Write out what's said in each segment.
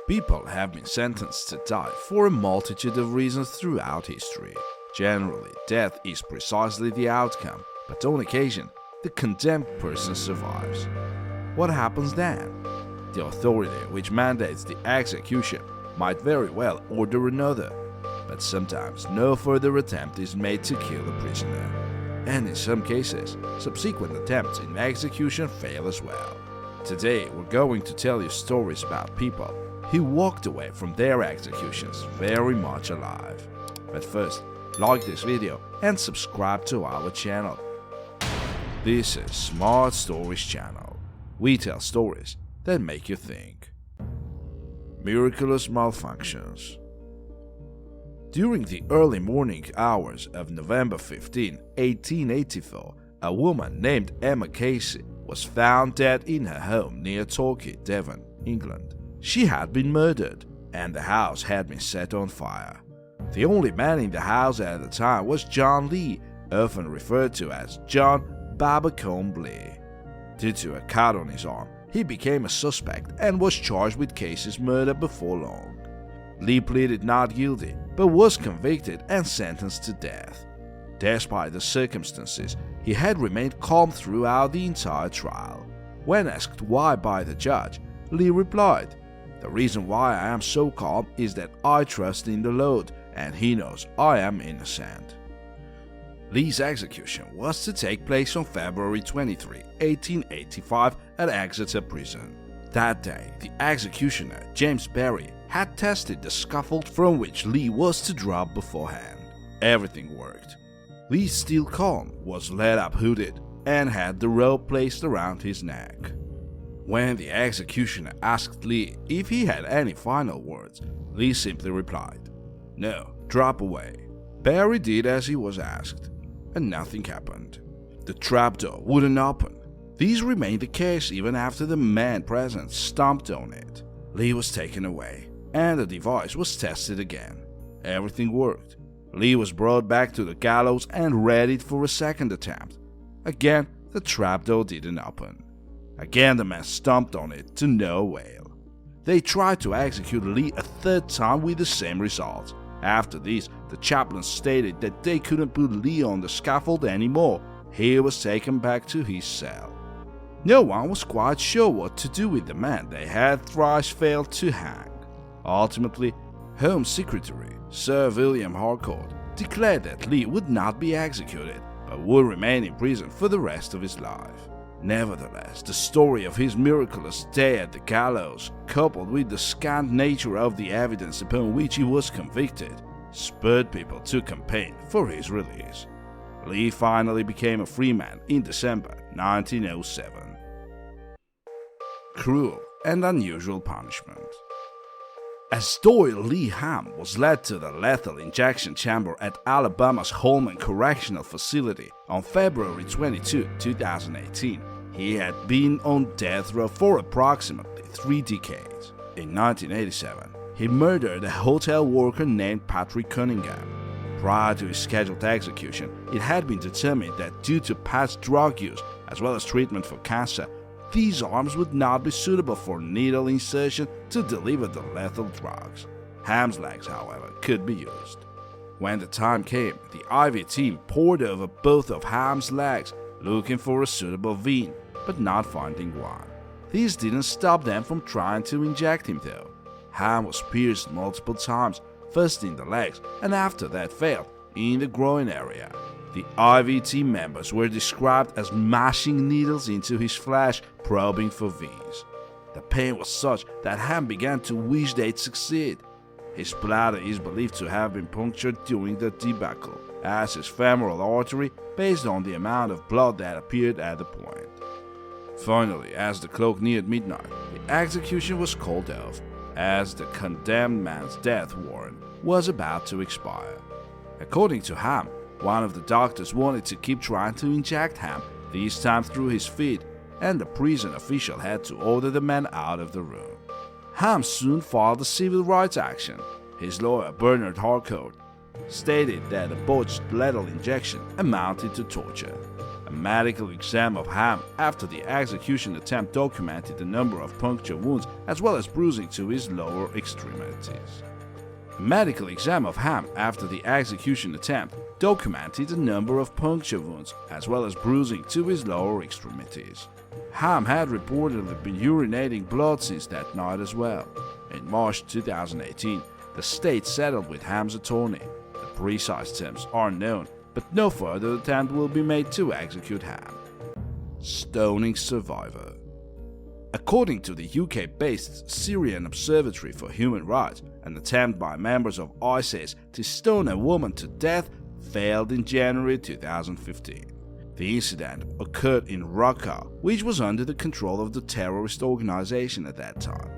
People have been sentenced to die for a multitude of reasons throughout history. Generally, death is precisely the outcome, but on occasion, the condemned person survives. What happens then? The authority which mandates the execution might very well order another, but sometimes no further attempt is made to kill a prisoner. And in some cases, subsequent attempts in execution fail as well. Today, we're going to tell you stories about people who walked away from their executions very much alive. But first, like this video and subscribe to our channel. This is Smart Stories channel. We tell stories that make you think. Miraculous malfunctions. During the early morning hours of November 15, 1884, a woman named Emma Casey was found dead in her home near Torquay, Devon, England. She had been murdered, and the house had been set on fire. The only man in the house at the time was John Lee, often referred to as John Babacombe Lee. Due to a cut on his arm, he became a suspect and was charged with Casey's murder before long. Lee pleaded not guilty, but was convicted and sentenced to death. Despite the circumstances, he had remained calm throughout the entire trial. When asked why by the judge, Lee replied, "The reason why I am so calm is that I trust in the Lord, and He knows I am innocent." Lee's execution was to take place on February 23, 1885 at Exeter Prison. That day, the executioner, James Berry, had tested the scaffold from which Lee was to drop beforehand. Everything worked. Lee, still calm, was led up hooded and had the rope placed around his neck. When the executioner asked Lee if he had any final words, Lee simply replied, "No, drop away." Berry did as he was asked, and nothing happened. The trapdoor wouldn't open. These remained the case even after the man present stomped on it. Lee was taken away, and the device was tested again. Everything worked. Lee was brought back to the gallows and readied for a second attempt. Again, the trapdoor didn't open. Again, the man stomped on it to no avail. They tried to execute Lee a third time with the same result. After this, the chaplain stated that they couldn't put Lee on the scaffold anymore. He was taken back to his cell. No one was quite sure what to do with the man they had thrice failed to hang. Ultimately, Home Secretary Sir William Harcourt declared that Lee would not be executed, but would remain in prison for the rest of his life. Nevertheless, the story of his miraculous day at the gallows, coupled with the scant nature of the evidence upon which he was convicted, spurred people to campaign for his release. Lee finally became a free man in December 1907. Cruel and unusual punishment. As Doyle Lee Ham was led to the lethal injection chamber at Alabama's Holman Correctional Facility on February 22, 2018, he had been on death row for approximately 3 decades. In 1987, he murdered a hotel worker named Patrick Cunningham. Prior to his scheduled execution, it had been determined that due to past drug use as well as treatment for cancer, these arms would not be suitable for needle insertion to deliver the lethal drugs. Ham's legs, however, could be used. When the time came, the IV team pored over both of Ham's legs, looking for a suitable vein, but not finding one. This didn't stop them from trying to inject him though. Ham was pierced multiple times, first in the legs, and after that failed, in the groin area. The IV team members were described as mashing needles into his flesh, probing for veins. The pain was such that Ham began to wish they'd succeed. His bladder is believed to have been punctured during the debacle, as his femoral artery, based on the amount of blood that appeared at the point. Finally, as the clock neared midnight, the execution was called off, as the condemned man's death warrant was about to expire. According to Ham, one of the doctors wanted to keep trying to inject Ham, this time through his feet, and the prison official had to order the man out of the room. Ham soon filed a civil rights action. His lawyer, Bernard Harcourt, stated that a botched lethal injection amounted to torture. A medical exam of Ham after the execution attempt documented the number of puncture wounds as well as bruising to his lower extremities. A medical exam of Ham after the execution attempt documented the number of puncture wounds as well as bruising to his lower extremities. Ham had reportedly been urinating blood since that night as well. In March 2018, the state settled with Ham's attorney. The precise terms are unknown, but no further attempt will be made to execute Ham. Stoning survivor. According to the UK-based Syrian Observatory for Human Rights, an attempt by members of ISIS to stone a woman to death failed in January 2015. The incident occurred in Raqqa, which was under the control of the terrorist organization at that time.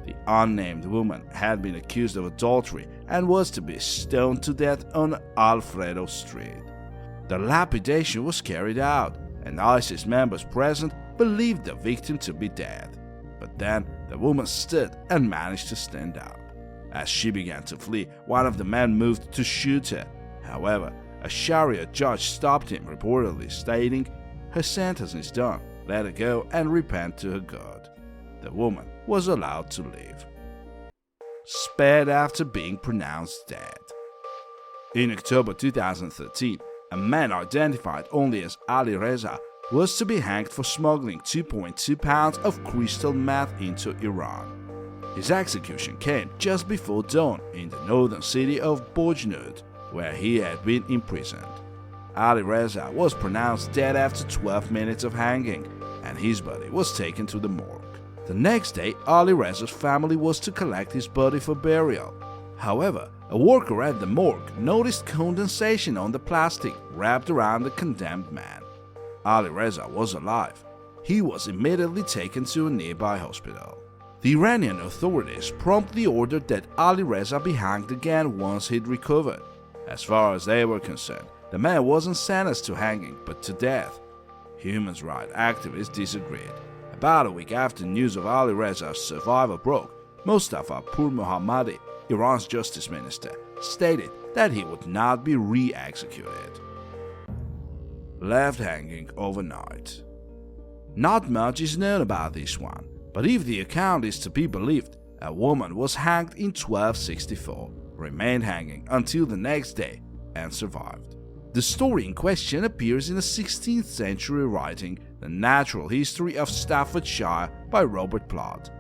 The unnamed woman had been accused of adultery and was to be stoned to death on Alfredo Street. The lapidation was carried out, and ISIS members present believed the victim to be dead. But then the woman stood and managed to stand up. As she began to flee, one of the men moved to shoot her. However, a Sharia judge stopped him, reportedly stating, "Her sentence is done, let her go and repent to her God." The woman was allowed to leave. Spared after being pronounced dead. In October 2013, a man identified only as Ali Reza was to be hanged for smuggling 2.2 pounds of crystal meth into Iran. His execution came just before dawn in the northern city of Bojnud, where he had been imprisoned. Ali Reza was pronounced dead after 12 minutes of hanging, and his body was taken to the morgue. The next day, Ali Reza's family was to collect his body for burial. However, a worker at the morgue noticed condensation on the plastic wrapped around the condemned man. Ali Reza was alive. He was immediately taken to a nearby hospital. The Iranian authorities promptly ordered that Ali Reza be hanged again once he'd recovered. As far as they were concerned, the man wasn't sentenced to hanging, but to death. Human rights activists disagreed. About a week after news of Ali Reza's survival broke, Mustafa Pourmohammadi, Iran's justice minister, stated that he would not be re-executed. Left hanging overnight. Not much is known about this one, but if the account is to be believed, a woman was hanged in 1264, remained hanging until the next day, and survived. The story in question appears in a 16th century writing, The Natural History of Staffordshire by Robert Plot.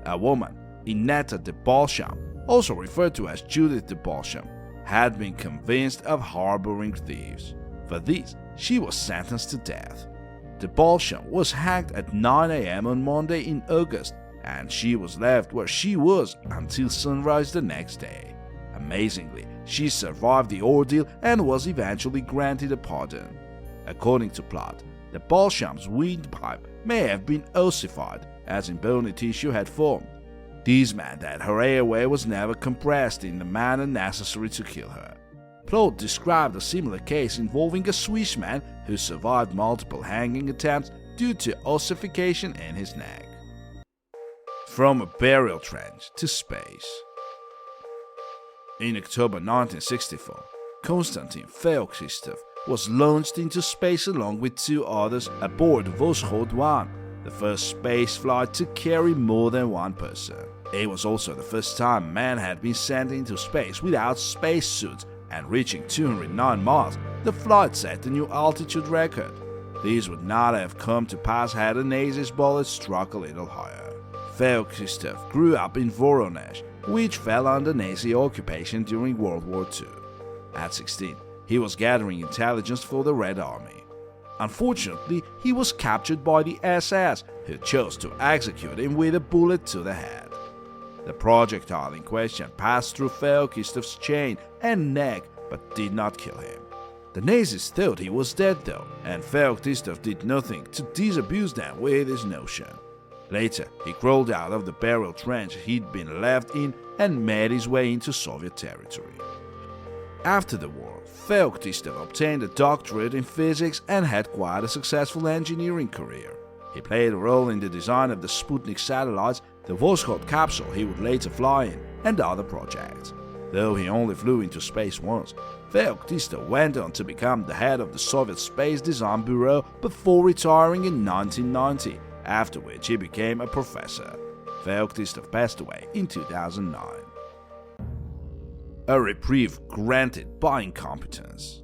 A woman, Inetta de Balsham, also referred to as Judith de Balsham, had been convinced of harboring thieves. For this, she was sentenced to death. De Balsham was hanged at 9 a.m. on Monday in August, and she was left where she was until sunrise the next day. Amazingly, she survived the ordeal and was eventually granted a pardon. According to Plot, the Balsham's windpipe may have been ossified, as in bony tissue had formed. This meant that her airway was never compressed in the manner necessary to kill her. Plot described a similar case involving a Swiss man who survived multiple hanging attempts due to ossification in his neck. From a burial trench to space. In October 1964, Konstantin Feoktistov was launched into space along with two others aboard Voskhod 1, the first space flight to carry more than one person. It was also the first time man had been sent into space without spacesuits, and reaching 209 miles, the flight set a new altitude record. These would not have come to pass had a Nazi's bullet struck a little higher. Feoktistov grew up in Voronezh, which fell under Nazi occupation during World War II. At 16, he was gathering intelligence for the Red Army. Unfortunately, he was captured by the SS, who chose to execute him with a bullet to the head. The projectile in question passed through Feoktistov's chain and neck but did not kill him. The Nazis thought he was dead though, and Feoktistov did nothing to disabuse them with his notion. Later, he crawled out of the burial trench he'd been left in and made his way into Soviet territory. After the war, Feoktistov obtained a doctorate in physics and had quite a successful engineering career. He played a role in the design of the Sputnik satellites, the Voskhod capsule he would later fly in, and other projects. Though he only flew into space once, Feoktista went on to become the head of the Soviet Space Design Bureau before retiring in 1990, after which he became a professor. Feoktista passed away in 2009. A reprieve granted by incompetence.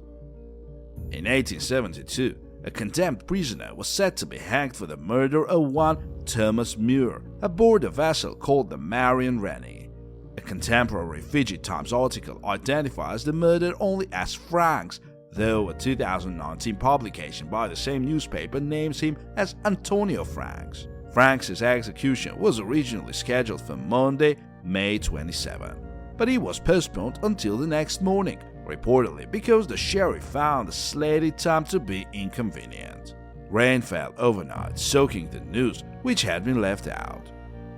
In 1872, a condemned prisoner was said to be hanged for the murder of one Thomas Muir aboard a vessel called the Marion Rennie. A contemporary Fiji Times article identifies the murder only as Frank's, though a 2019 publication by the same newspaper names him as Antonio Franks. Franks' execution was originally scheduled for Monday, May 27, but it was postponed until the next morning, reportedly because the sheriff found the slated time to be inconvenient. Rain fell overnight, soaking the noose, which had been left out.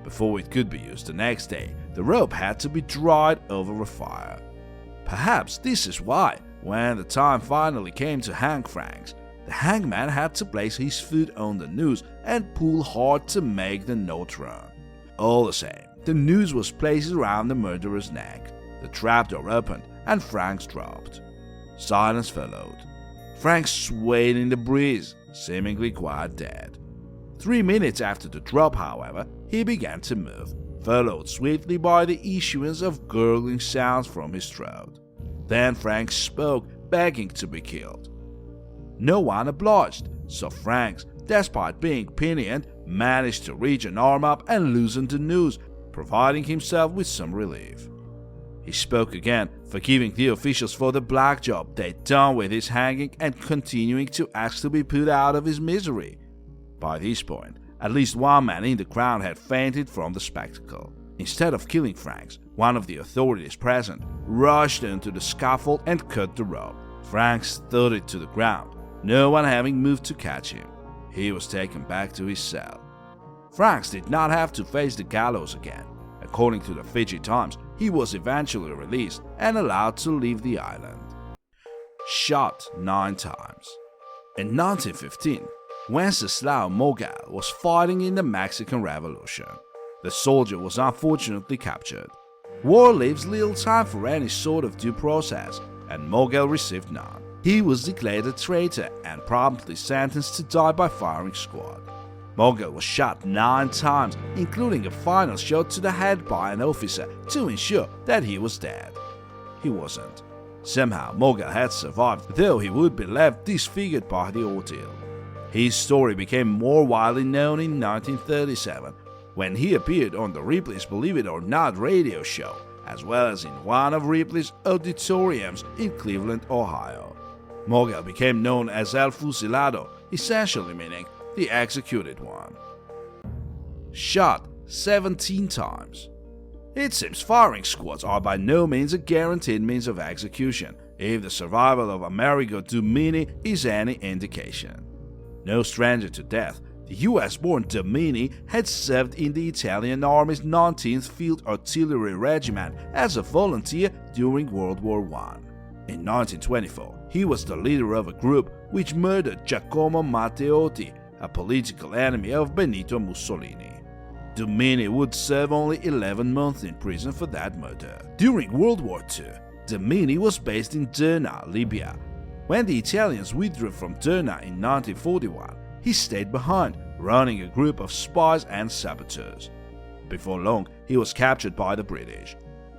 Before it could be used the next day, the rope had to be dried over a fire. Perhaps this is why, when the time finally came to hang Franks, the hangman had to place his foot on the noose and pull hard to make the knot run. All the same, the noose was placed around the murderer's neck, the trapdoor opened, and Franks dropped. Silence followed. Franks swayed in the breeze, seemingly quite dead. 3 minutes after the drop, however, he began to move, followed swiftly by the issuance of gurgling sounds from his throat. Then Franks spoke, begging to be killed. No one obliged, so Franks, despite being pinioned, managed to reach an arm up and loosen the noose, providing himself with some relief. He spoke again, forgiving the officials for the black job they'd done with his hanging and continuing to ask to be put out of his misery. By this point, at least one man in the crowd had fainted from the spectacle. Instead of killing Franks, one of the authorities present rushed into the scaffold and cut the rope. Franks thudded to the ground, no one having moved to catch him. He was taken back to his cell. Franks did not have to face the gallows again. According to the Fiji Times, he was eventually released and allowed to leave the island. Shot 9 times. In 1915, Wenceslao Mogal was fighting in the Mexican Revolution. The soldier was unfortunately captured. War leaves little time for any sort of due process, and Mogal received none. He was declared a traitor and promptly sentenced to die by firing squad. Mogal was shot 9 times, including a final shot to the head by an officer to ensure that he was dead. He wasn't. Somehow Mogal had survived, though he would be left disfigured by the ordeal. His story became more widely known in 1937, when he appeared on the Ripley's Believe It or Not radio show, as well as in one of Ripley's auditoriums in Cleveland, Ohio. Mogal became known as El Fusilado, essentially meaning the executed one. Shot 17 times. It seems firing squads are by no means a guaranteed means of execution, if the survival of Amerigo Dumini is any indication. No stranger to death, the US-born Dumini had served in the Italian Army's 19th Field Artillery Regiment as a volunteer during World War I. In 1924, he was the leader of a group which murdered Giacomo Matteotti, a political enemy of Benito Mussolini. Dumini would serve only 11 months in prison for that murder. During World War II, Dumini was based in Derna, Libya. When the Italians withdrew from Derna in 1941, he stayed behind, running a group of spies and saboteurs. Before long, he was captured by the British.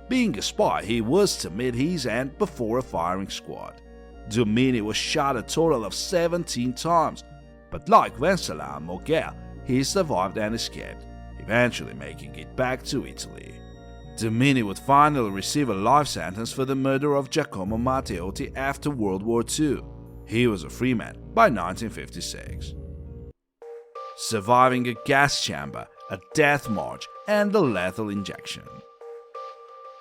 Being a spy, he was to meet his end before a firing squad. Dumini was shot a total of 17 times, but like Wenceslao Mogal, he survived and escaped, eventually making it back to Italy. Dumini would finally receive a life sentence for the murder of Giacomo Matteotti after World War II. He was a free man by 1956. Surviving a gas chamber, a death march, and a lethal injection.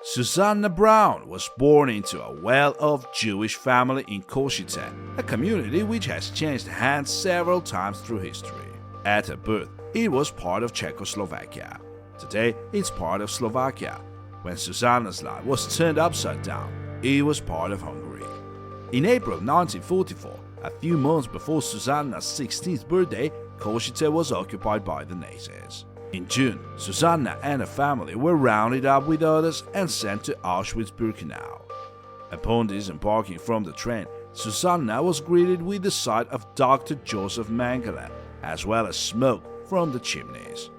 Susanna Braun was born into a well-off Jewish family in Košice, a community which has changed hands several times through history. At her birth, it was part of Czechoslovakia. Today, it's part of Slovakia. When Susanna's life was turned upside down, it was part of Hungary. In April 1944, a few months before Susanna's 16th birthday, Košice was occupied by the Nazis. In June, Susanna and her family were rounded up with others and sent to Auschwitz-Birkenau. Upon disembarking from the train, Susanna was greeted with the sight of Dr. Joseph Mengele, as well as smoke from the chimneys.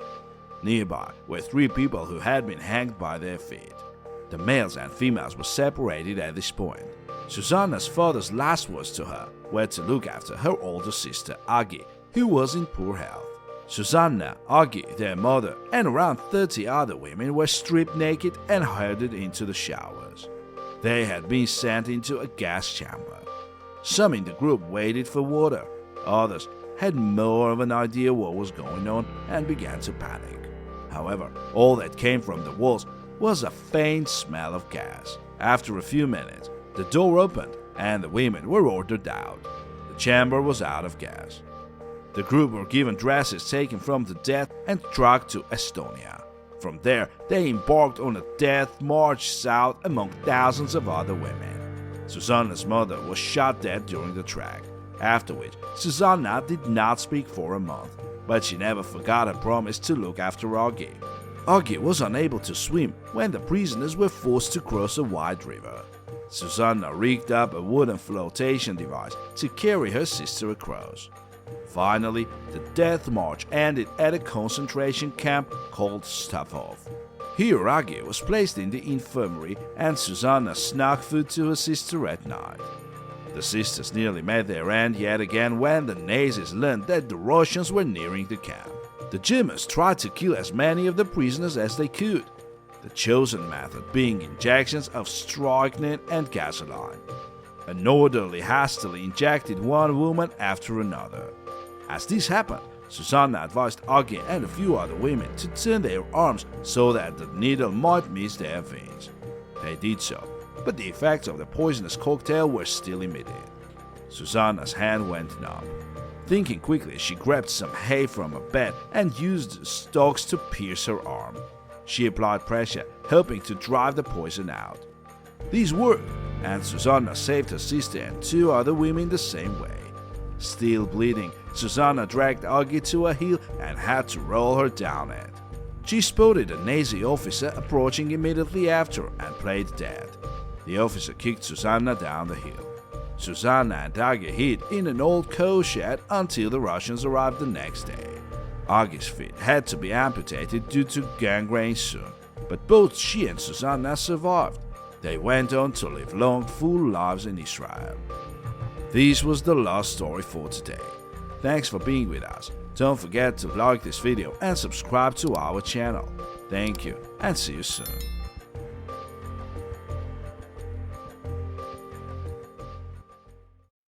Nearby were 3 people who had been hanged by their feet. The males and females were separated at this point. Susanna's father's last words to her were to look after her older sister Agi, who was in poor health. Susanna, Agi, their mother, and around 30 other women were stripped naked and herded into the showers. They had been sent into a gas chamber. Some in the group waited for water. Others had more of an idea what was going on and began to panic. However, all that came from the walls was a faint smell of gas. After a few minutes, the door opened and the women were ordered out. The chamber was out of gas. The group were given dresses taken from the dead and trucked to Estonia. From there, they embarked on a death march south among thousands of other women. Susanna's mother was shot dead during the trek, after which Susanna did not speak for a month, but she never forgot her promise to look after Agi. Agi was unable to swim when the prisoners were forced to cross a wide river. Susanna rigged up a wooden flotation device to carry her sister across. Finally, the death march ended at a concentration camp called Stavov. Here Agi was placed in the infirmary and Susanna snuck food to her sister at night. The sisters nearly met their end yet again when the Nazis learned that the Russians were nearing the camp. The Germans tried to kill as many of the prisoners as they could, the chosen method being injections of strychnine and gasoline. An orderly hastily injected one woman after another. As this happened, Susanna advised Agi and a few other women to turn their arms so that the needle might miss their veins. They did so, but the effects of the poisonous cocktail were still immediate. Susanna's hand went numb. Thinking quickly, she grabbed some hay from a bed and used the stalks to pierce her arm. She applied pressure, hoping to drive the poison out. These worked, and Susanna saved her sister and 2 other women the same way. Still bleeding, Susanna dragged Agi to a hill and had to roll her down it. She spotted a Nazi officer approaching immediately after and played dead. The officer kicked Susanna down the hill. Susanna and Agi hid in an old coal shed until the Russians arrived the next day. Agi's feet had to be amputated due to gangrene soon, but both she and Susanna survived. They went on to live long, full lives in Israel. This was the last story for today. Thanks for being with us. Don't forget to like this video and subscribe to our channel. Thank you and see you soon.